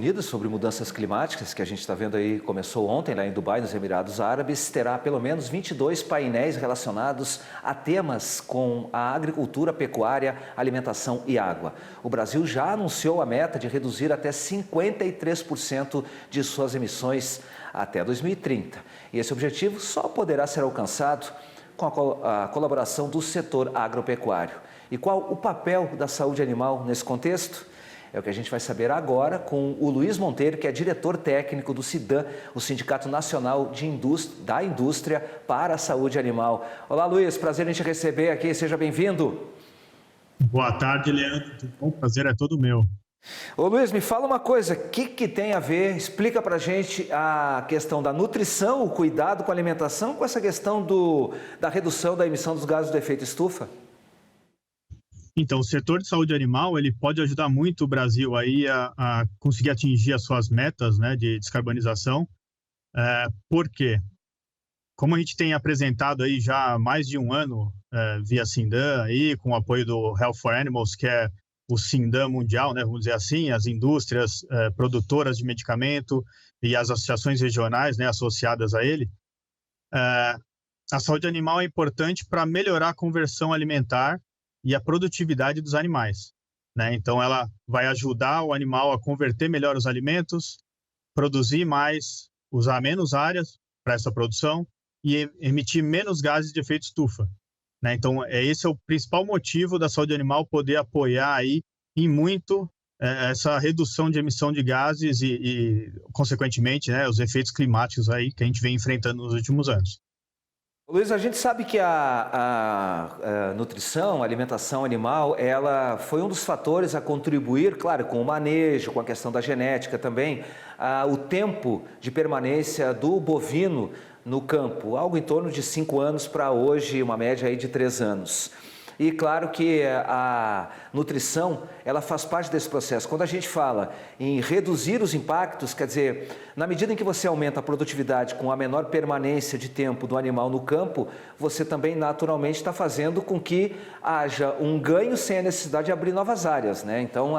Unidos sobre mudanças climáticas, que a gente está vendo aí, começou ontem lá em Dubai, nos Emirados Árabes, terá pelo menos 22 painéis relacionados a temas com a agricultura, pecuária, alimentação e água. O Brasil já anunciou a meta de reduzir até 53% de suas emissões até 2030. E esse objetivo só poderá ser alcançado com a colaboração do setor agropecuário. E qual o papel da saúde animal nesse contexto? É o que a gente vai saber agora com o Luiz Monteiro, que é diretor técnico do SIDAM, o Sindicato Nacional da Indústria para a Saúde Animal. Olá, Luiz, prazer em te receber aqui, seja bem-vindo. Boa tarde, Leandro, tudo bom? Prazer é todo meu. Ô Luiz, me fala uma coisa, o que tem a ver, explica pra gente a questão da nutrição, o cuidado com a alimentação, com essa questão da redução da emissão dos gases do efeito estufa? Então, o setor de saúde animal, ele pode ajudar muito o Brasil aí a conseguir atingir as suas metas, né, de descarbonização. Por quê? Como a gente tem apresentado aí já há mais de um ano, via SINDAM, aí, com o apoio do Health for Animals, que é o SINDAM mundial, né, vamos dizer assim, as indústrias produtoras de medicamento e as associações regionais, né, associadas a ele, a saúde animal é importante para melhorar a conversão alimentar e a produtividade dos animais, né? Então, ela vai ajudar o animal a converter melhor os alimentos, produzir mais, usar menos áreas para essa produção e emitir menos gases de efeito estufa, né? Então, esse é o principal motivo da saúde animal poder apoiar aí em muito essa redução de emissão de gases consequentemente, né, os efeitos climáticos aí que a gente vem enfrentando nos últimos anos. Luiz, a gente sabe que a nutrição, a alimentação animal, ela foi um dos fatores a contribuir, claro, com o manejo, com a questão da genética também, o tempo de permanência do bovino no campo, algo em torno de 5 anos para hoje, uma média aí de 3 anos. E claro que a nutrição, ela faz parte desse processo. Quando a gente fala em reduzir os impactos, quer dizer, na medida em que você aumenta a produtividade com a menor permanência de tempo do animal no campo, você também naturalmente está fazendo com que haja um ganho sem a necessidade de abrir novas áreas, né? Então,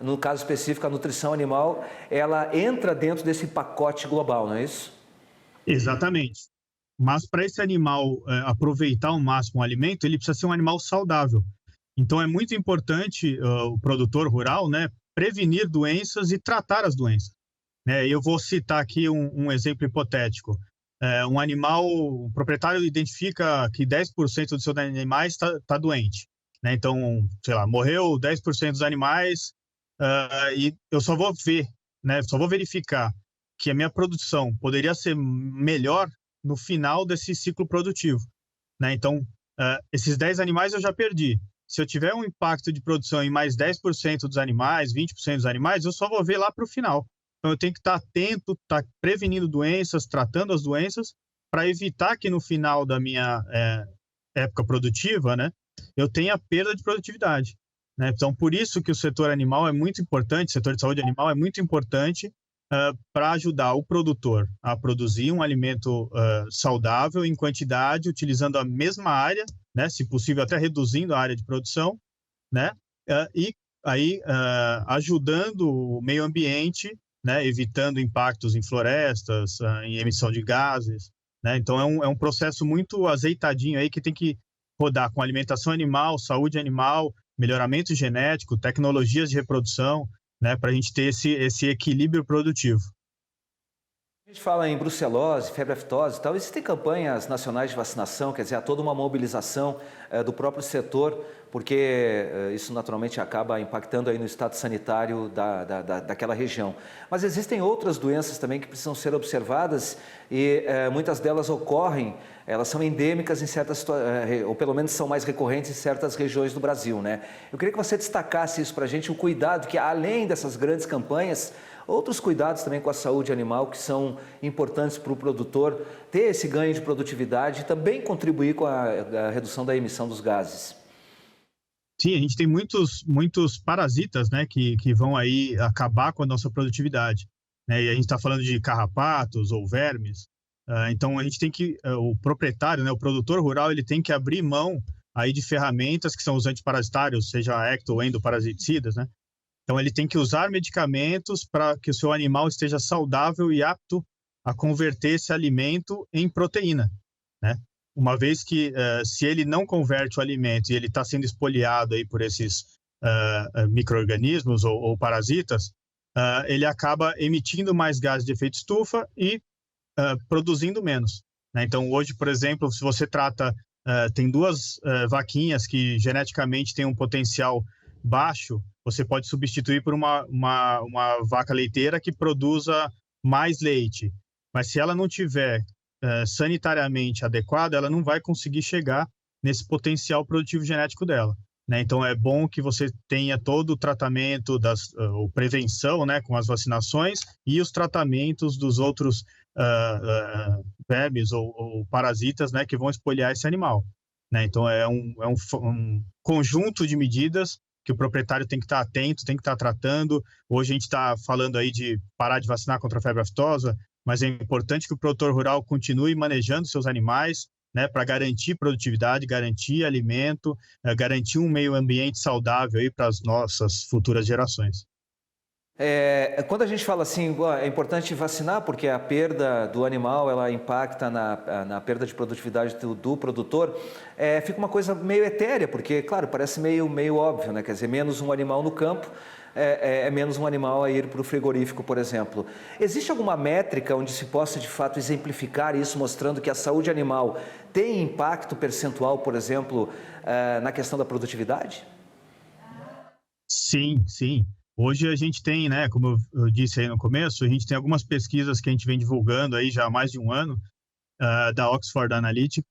no caso específico, a nutrição animal, ela entra dentro desse pacote global, não é isso? Exatamente. Mas para esse animal aproveitar ao máximo o alimento, ele precisa ser um animal saudável. Então é muito importante o produtor rural, né, prevenir doenças e tratar as doenças, né? Eu vou citar aqui um exemplo hipotético. Um proprietário identifica que 10% dos seus animais tá doente, né? Então, sei lá, morreu 10% dos animais e eu só vou ver, né, só vou verificar que a minha produção poderia ser melhor no final desse ciclo produtivo, né? Então, esses 10 animais eu já perdi. Se eu tiver um impacto de produção em mais 10% dos animais, 20% dos animais, eu só vou ver lá para o final. Então, eu tenho que estar atento, estar prevenindo doenças, tratando as doenças, para evitar que no final da minha época produtiva, né, eu tenha perda de produtividade, né? Então, por isso que o setor animal é muito importante, o setor de saúde animal é muito importante, para ajudar o produtor a produzir um alimento saudável em quantidade, utilizando a mesma área, né, se possível até reduzindo a área de produção, né, e aí ajudando o meio ambiente, né, evitando impactos em florestas, em emissão de gases, né? Então é um processo muito azeitadinho aí que tem que rodar com alimentação animal, saúde animal, melhoramento genético, tecnologias de reprodução, né, para a gente ter esse equilíbrio produtivo. A gente fala em brucelose, febre aftosa e tal, existem campanhas nacionais de vacinação, quer dizer, há toda uma mobilização do próprio setor, porque isso naturalmente acaba impactando aí no estado sanitário daquela região. Mas existem outras doenças também que precisam ser observadas e muitas delas ocorrem, elas são endêmicas em certas, ou pelo menos são mais recorrentes em certas regiões do Brasil, né? Eu queria que você destacasse isso para a gente, o cuidado que além dessas grandes campanhas, outros cuidados também com a saúde animal que são importantes para o produtor ter esse ganho de produtividade e também contribuir com a redução da emissão dos gases. Sim, a gente tem muitos parasitas, né, que vão aí acabar com a nossa produtividade, né? E a gente está falando de carrapatos ou vermes. Então a gente tem que, o proprietário, né, o produtor rural, ele tem que abrir mão aí de ferramentas que são os antiparasitários, seja ecto ou endoparasiticidas, né, Então, ele tem que usar medicamentos para que o seu animal esteja saudável e apto a converter esse alimento em proteína, né? Uma vez que, se ele não converte o alimento e ele está sendo espoliado aí por esses micro-organismos ou parasitas, ele acaba emitindo mais gases de efeito estufa e produzindo menos, né? Então, hoje, por exemplo, se você trata, tem duas vaquinhas que geneticamente têm um potencial baixo, você pode substituir por uma vaca leiteira que produza mais leite. Mas se ela não tiver sanitariamente adequada, ela não vai conseguir chegar nesse potencial produtivo genético dela, né? Então, é bom que você tenha todo o tratamento, ou prevenção, né, com as vacinações e os tratamentos dos outros vermes ou parasitas, né, que vão espoliar esse animal, né? Então, é um conjunto de medidas que o proprietário tem que estar atento, tem que estar tratando. Hoje a gente está falando aí de parar de vacinar contra a febre aftosa, mas é importante que o produtor rural continue manejando seus animais, né, para garantir produtividade, garantir alimento, garantir um meio ambiente saudável aí para as nossas futuras gerações. Quando a gente fala assim, é importante vacinar porque a perda do animal ela impacta na perda de produtividade do produtor, fica uma coisa meio etérea, porque, claro, parece meio óbvio, né? Quer dizer, menos um animal no campo é menos um animal a ir para o frigorífico, por exemplo. Existe alguma métrica onde se possa, de fato, exemplificar isso, mostrando que a saúde animal tem impacto percentual, por exemplo, na questão da produtividade? Sim, sim. Hoje a gente tem, né, como eu disse aí no começo, a gente tem algumas pesquisas que a gente vem divulgando aí já há mais de um ano, da Oxford Analytics,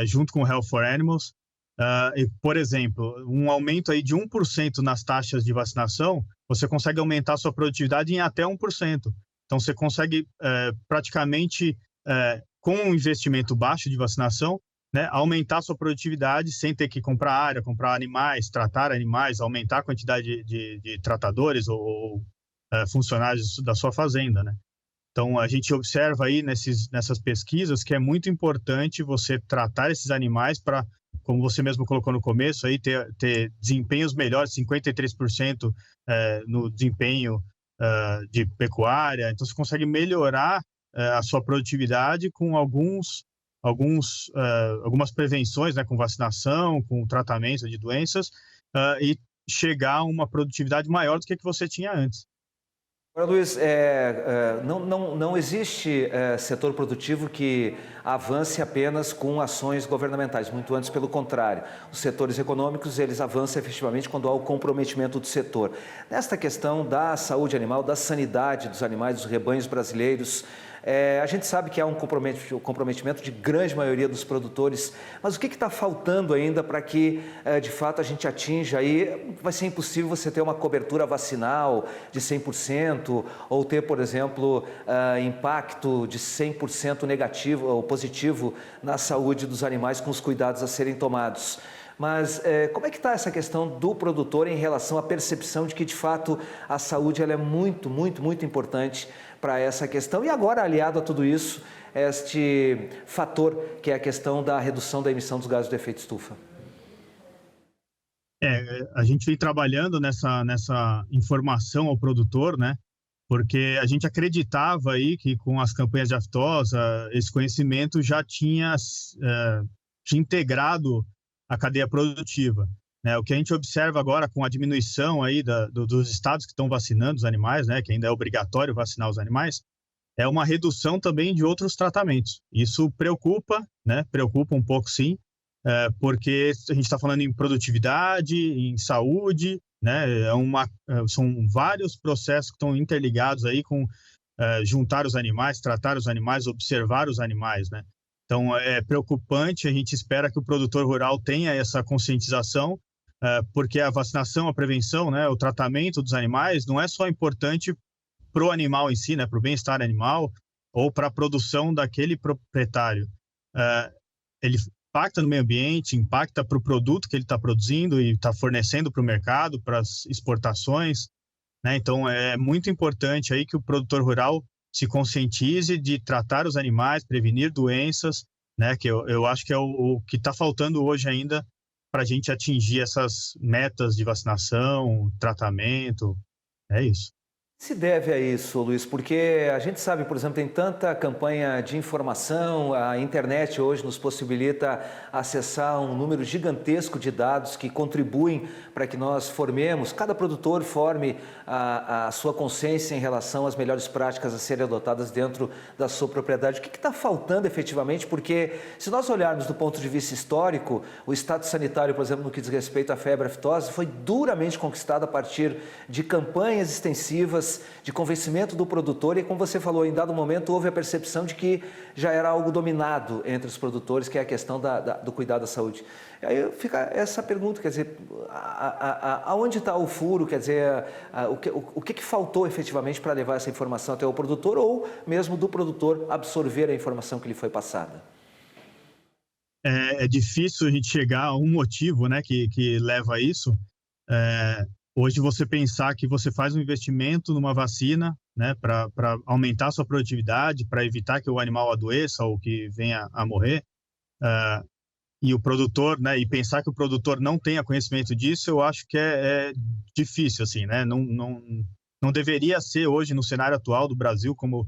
junto com o Health for Animals. Por exemplo, um aumento aí de 1% nas taxas de vacinação, você consegue aumentar a sua produtividade em até 1%. Então, você consegue praticamente, com um investimento baixo de vacinação, né, aumentar a sua produtividade sem ter que comprar área, comprar animais, tratar animais, aumentar a quantidade de tratadores ou funcionários da sua fazenda, né? Então, a gente observa aí nessas pesquisas que é muito importante você tratar esses animais para, como você mesmo colocou no começo, aí ter desempenhos melhores, 53% no desempenho de pecuária. Então, você consegue melhorar a sua produtividade com algumas prevenções, né, com vacinação, com tratamento de doenças, e chegar a uma produtividade maior do que você tinha antes. Agora, Luiz, não existe setor produtivo que avance apenas com ações governamentais, muito antes pelo contrário. Os setores econômicos, eles avançam efetivamente quando há o comprometimento do setor. Nesta questão da saúde animal, da sanidade dos animais, dos rebanhos brasileiros, a gente sabe que há um comprometimento de grande maioria dos produtores, mas o que está faltando ainda para que, de fato, a gente atinja aí? Vai ser impossível você ter uma cobertura vacinal de 100% ou ter, por exemplo, impacto de 100% negativo ou positivo na saúde dos animais com os cuidados a serem tomados. Mas como é que está essa questão do produtor em relação à percepção de que, de fato, a saúde ela é muito, muito, muito importante para essa questão? E agora, aliado a tudo isso, este fator que é a questão da redução da emissão dos gases do efeito estufa. A gente vem trabalhando nessa informação ao produtor, né? Porque a gente acreditava aí que com as campanhas de aftosa, esse conhecimento já tinha integrado a cadeia produtiva, né? O que a gente observa agora com a diminuição aí dos estados que estão vacinando os animais, né, que ainda é obrigatório vacinar os animais, é uma redução também de outros tratamentos. Isso preocupa, né? Preocupa um pouco, sim, porque a gente está falando em produtividade, em saúde, né? São vários processos que estão interligados aí com juntar os animais, tratar os animais, observar os animais, né? Então, é preocupante, a gente espera que o produtor rural tenha essa conscientização, porque a vacinação, a prevenção, né, o tratamento dos animais não é só importante para o animal em si, né, para o bem-estar animal ou para a produção daquele proprietário. Ele impacta no meio ambiente, impacta para o produto que ele está produzindo e está fornecendo para o mercado, para as exportações, né? Então, é muito importante aí que o produtor rural se conscientize de tratar os animais, prevenir doenças, né? Que eu acho que é o que está faltando hoje ainda para a gente atingir essas metas de vacinação, tratamento. É isso. Se deve a isso, Luiz, porque a gente sabe, por exemplo, tem tanta campanha de informação, a internet hoje nos possibilita acessar um número gigantesco de dados que contribuem para que nós formemos, cada produtor forme a sua consciência em relação às melhores práticas a serem adotadas dentro da sua propriedade. O que está faltando efetivamente? Porque se nós olharmos do ponto de vista histórico, o estado sanitário, por exemplo, no que diz respeito à febre aftosa, foi duramente conquistado a partir de campanhas extensivas, de convencimento do produtor, e como você falou, em dado momento houve a percepção de que já era algo dominado entre os produtores, que é a questão do cuidado da saúde. Aí fica essa pergunta, quer dizer, aonde está o furo, quer dizer, o que faltou efetivamente para levar essa informação até o produtor, ou mesmo do produtor absorver a informação que lhe foi passada? É difícil a gente chegar a um motivo, né, que leva a isso. Hoje você pensar que você faz um investimento numa vacina, né, para aumentar a sua produtividade, para evitar que o animal adoeça ou que venha a morrer, e o produtor, né, e pensar que o produtor não tenha conhecimento disso, eu acho que é difícil, assim, né, não deveria ser hoje no cenário atual do Brasil como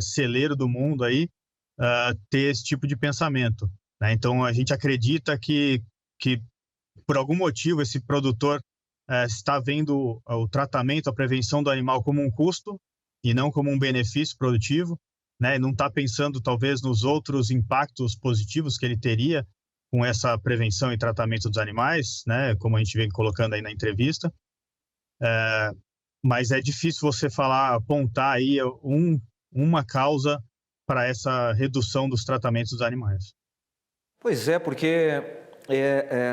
celeiro do mundo aí, ter esse tipo de pensamento, né? Então a gente acredita que por algum motivo esse produtor está vendo o tratamento, a prevenção do animal como um custo e não como um benefício produtivo, né? Não está pensando talvez nos outros impactos positivos que ele teria com essa prevenção e tratamento dos animais, né? Como a gente vem colocando aí na entrevista. Mas é difícil você apontar aí uma causa para essa redução dos tratamentos dos animais. Pois é, porque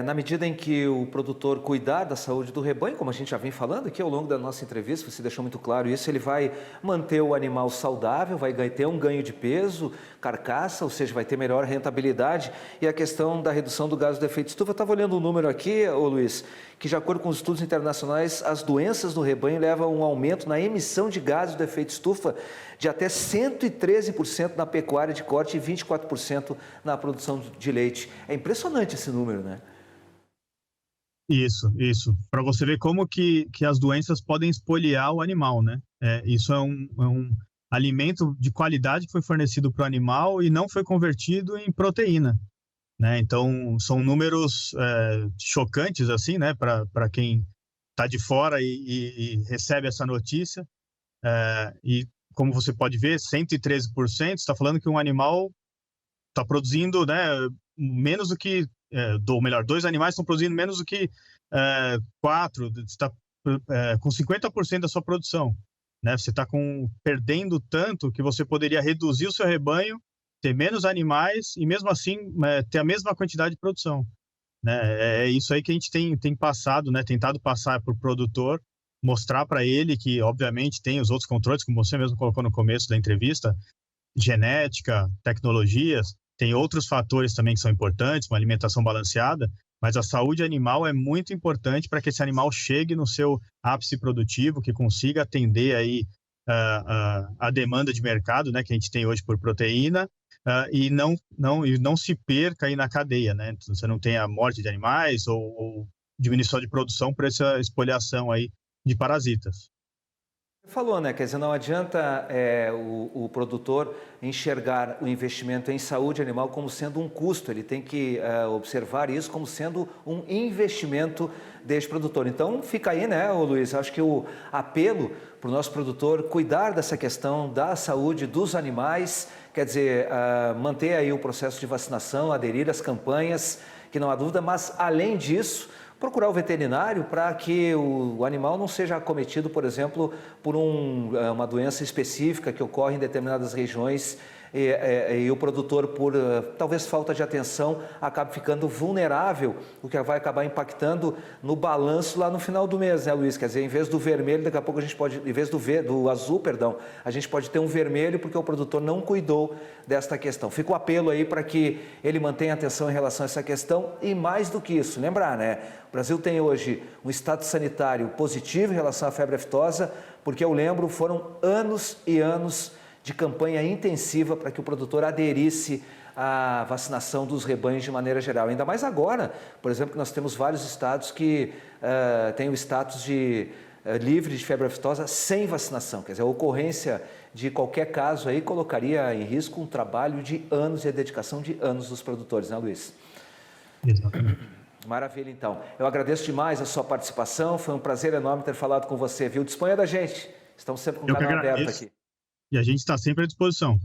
na medida em que o produtor cuidar da saúde do rebanho, como a gente já vem falando aqui ao longo da nossa entrevista, você deixou muito claro isso, ele vai manter o animal saudável, vai ter um ganho de peso, carcaça, ou seja, vai ter melhor rentabilidade. E a questão da redução do gás do efeito estufa, eu estava olhando um número aqui, Luiz, que de acordo com os estudos internacionais, as doenças no rebanho levam a um aumento na emissão de gases do efeito estufa de até 113% na pecuária de corte e 24% na produção de leite. É impressionante esse número, né? Isso. Para você ver como que as doenças podem espoliar o animal, né? Isso é um alimento de qualidade que foi fornecido para o animal e não foi convertido em proteína, né? Então, são números chocantes, assim, né? Para quem está de fora e recebe essa notícia. E como você pode ver, 113% está falando que um animal está produzindo, né, menos do que, ou melhor, 2 animais estão produzindo menos do que 4, está com 50% da sua produção, né? Você está perdendo tanto que você poderia reduzir o seu rebanho, ter menos animais e mesmo assim ter a mesma quantidade de produção, né? É isso aí que a gente tem passado, né, tentado passar para o produtor, mostrar para ele que, obviamente, tem os outros controles, como você mesmo colocou no começo da entrevista, genética, tecnologias, tem outros fatores também que são importantes, uma alimentação balanceada, mas a saúde animal é muito importante para que esse animal chegue no seu ápice produtivo, que consiga atender aí a demanda de mercado, né, que a gente tem hoje por proteína, e não se perca aí na cadeia, né? Você não tem a morte de animais ou diminuição de produção por essa espoliação aí de parasitas. Você falou, né? Quer dizer, não adianta o produtor enxergar o investimento em saúde animal como sendo um custo, ele tem que observar isso como sendo um investimento deste produtor. Então fica aí, né, Luiz? Acho que o apelo para o nosso produtor cuidar dessa questão da saúde dos animais, quer dizer, manter aí o processo de vacinação, aderir às campanhas, que não há dúvida, mas além disso, procurar o veterinário para que o animal não seja acometido, por exemplo, por uma doença específica que ocorre em determinadas regiões e o produtor, por talvez falta de atenção, acabe ficando vulnerável, o que vai acabar impactando no balanço lá no final do mês, né, Luiz? Quer dizer, em vez do vermelho, daqui a pouco a gente pode, em vez do azul, perdão, a gente pode ter um vermelho porque o produtor não cuidou desta questão. Fica o apelo aí para que ele mantenha atenção em relação a essa questão e mais do que isso, lembrar, né? O Brasil tem hoje um estado sanitário positivo em relação à febre aftosa, porque eu lembro, foram anos e anos de campanha intensiva para que o produtor aderisse a vacinação dos rebanhos de maneira geral. Ainda mais agora, por exemplo, que nós temos vários estados que têm o status de livre de febre aftosa sem vacinação. Quer dizer, a ocorrência de qualquer caso aí colocaria em risco um trabalho de anos e a dedicação de anos dos produtores, né, Luiz? Exatamente. Maravilha, então. Eu agradeço demais a sua participação, foi um prazer enorme ter falado com você, viu? Disponha da gente, estamos sempre com o canal aberto aqui. E a gente está sempre à disposição.